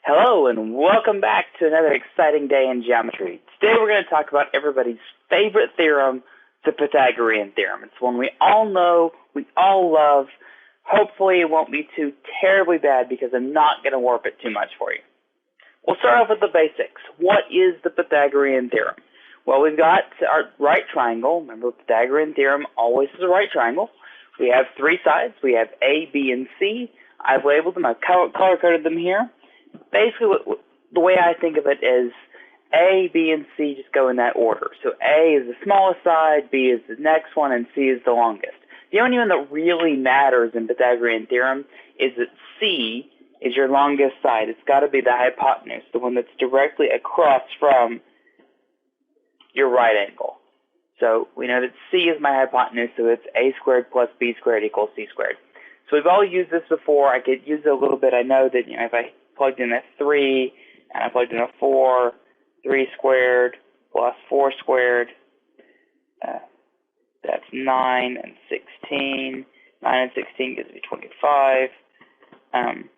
Hello and welcome back to another exciting day in geometry. Today we're going to talk about everybody's favorite theorem, the Pythagorean Theorem. It's one we all know, we all love. Hopefully it won't be too terribly bad because I'm not going to warp it too much for you. We'll start off with the basics. What is the Pythagorean Theorem? Well, we've got our right triangle. Remember, the Pythagorean Theorem always is a right triangle. We have three sides. We have A, B, and C. I've labeled them. I've color-coded them here. Basically, the way I think of it is A, B, and C just go in that order. So A is the smallest side, B is the next one, and C is the longest. The only one that really matters in Pythagorean Theorem is that C is your longest side. It's got to be the hypotenuse, the one that's directly across from your right angle. So we know that C is my hypotenuse, so it's A squared plus B squared equals C squared. So we've all used this before. I could use it a little bit. I know that if I plugged in a 3 and I plugged in a 4, 3 squared plus 4 squared, that's 9 and 16. 9 and 16 gives me 25. And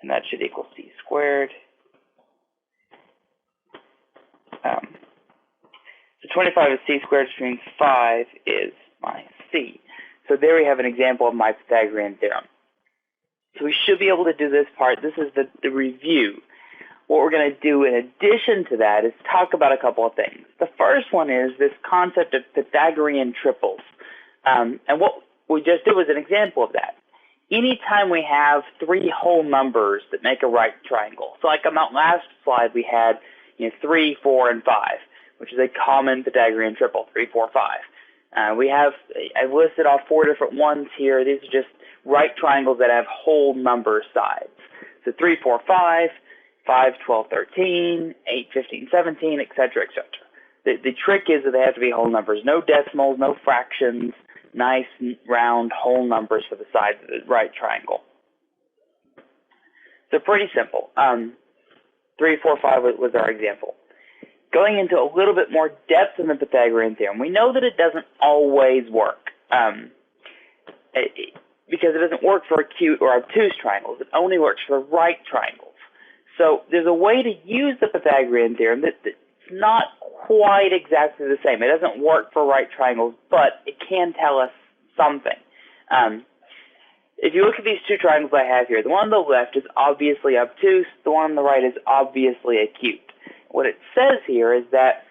that should equal C squared. So 25 is C squared, which means 5 is my C. So there we have an example of my Pythagorean theorem. So we should be able to do this part. This is the review. What we're going to do in addition to that is talk about a couple of things. The first one is this concept of Pythagorean triples. And what we just did was an example of that. Anytime we have three whole numbers that make a right triangle. So like on that last slide we had 3, 4, and 5, which is a common Pythagorean triple, 3, 4, 5. I've listed off 4 different ones here. These are just right triangles that have whole number sides. So 3, 4, 5, 5, 12, 13, 8, 15, 17, etc., etc. The trick is that they have to be whole numbers. No decimals, no fractions, nice round whole numbers for the sides of the right triangle. So pretty simple. 3, 4, 5 was our example. Going into a little bit more depth in the Pythagorean theorem, we know that it doesn't always work. Because it doesn't work for acute or obtuse triangles. It only works for right triangles. So there's a way to use the Pythagorean theorem that's not quite exactly the same. It doesn't work for right triangles, but it can tell us something. If you look at these two triangles I have here, the one on the left is obviously obtuse, the one on the right is obviously acute. What it says here is that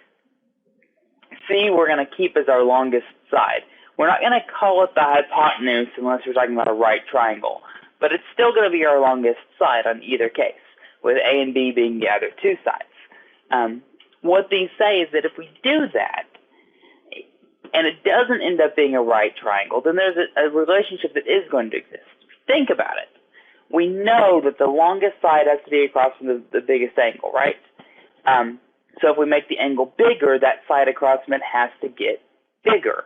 C we're going to keep as our longest side. We're not going to call it the hypotenuse unless we're talking about a right triangle, but it's still going to be our longest side on either case, with A and B being the other two sides. What these say is that if we do that, and it doesn't end up being a right triangle, then there's a relationship that is going to exist. Think about it. We know that the longest side has to be across from the biggest angle, right? So if we make the angle bigger, that side across from it has to get bigger.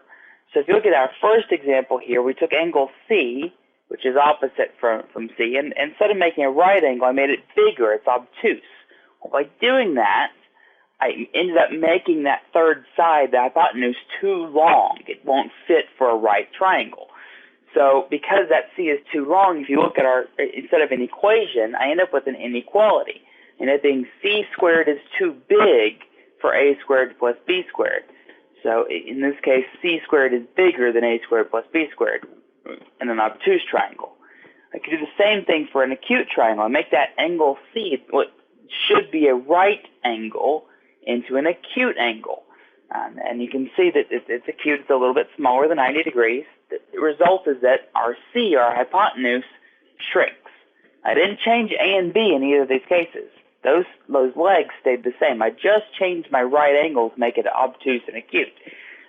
So if you look at our first example here, we took angle C, which is opposite from C, and instead of making a right angle, I made it bigger. It's obtuse. Well, by doing that, I ended up making that third side, the hypotenuse, too long. It won't fit for a right triangle. So because that C is too long, if you look at instead of an equation, I end up with an inequality. And it being C squared is too big for A squared plus B squared. So in this case, C squared is bigger than A squared plus B squared in an obtuse triangle. I could do the same thing for an acute triangle. I make that angle C, what should be a right angle, into an acute angle. And you can see that it's acute. It's a little bit smaller than 90 degrees. The result is that our C, our hypotenuse, shrinks. I didn't change A and B in either of these cases. Those legs stayed the same. I just changed my right angle to make it obtuse and acute.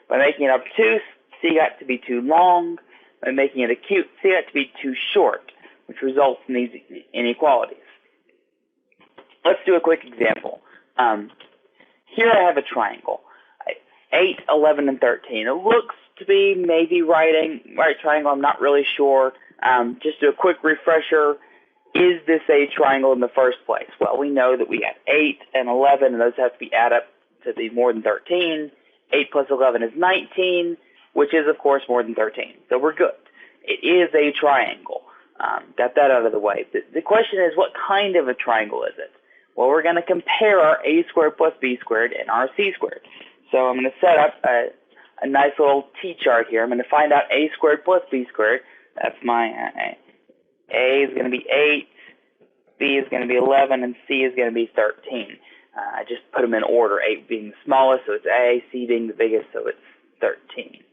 By making it obtuse, C got to be too long. By making it acute, C got to be too short, which results in these inequalities. Let's do a quick example. Here I have a triangle, 8, 11, and 13. It looks to be maybe right triangle. I'm not really sure. Just do a quick refresher. Is this a triangle in the first place? Well, we know that we have 8 and 11, and those have to be added up to be more than 13. 8 plus 11 is 19, which is, of course, more than 13. So we're good. It is a triangle. Got that out of the way. The question is, what kind of a triangle is it? Well, we're going to compare our a squared plus b squared and our c squared. So I'm going to set up a nice little t-chart here. I'm going to find out a squared plus b squared. That's my a is going to be 8, b is going to be 11, and c is going to be 13. I just put them in order, 8 being the smallest, so it's a, c being the biggest, so it's 13.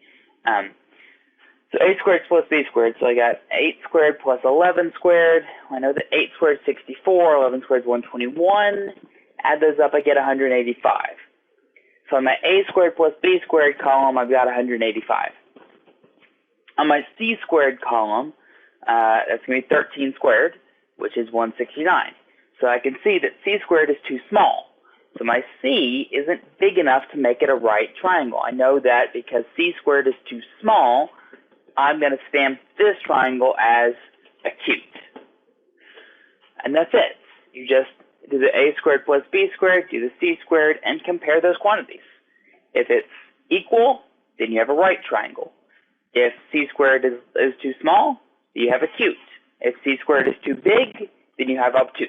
So a squared plus b squared, so I got 8 squared plus 11 squared. I know that 8 squared is 64, 11 squared is 121. Add those up, I get 185. So on my a squared plus b squared column, I've got 185. On my c squared column, that's going to be 13 squared, which is 169. So I can see that c squared is too small. So my c isn't big enough to make it a right triangle. I know that because c squared is too small, I'm going to stamp this triangle as acute. And that's it. You just do the a squared plus b squared, do the c squared, and compare those quantities. If it's equal, then you have a right triangle. If c squared is too small, you have acute. If c squared is too big, then you have obtuse.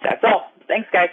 That's all. Thanks, guys.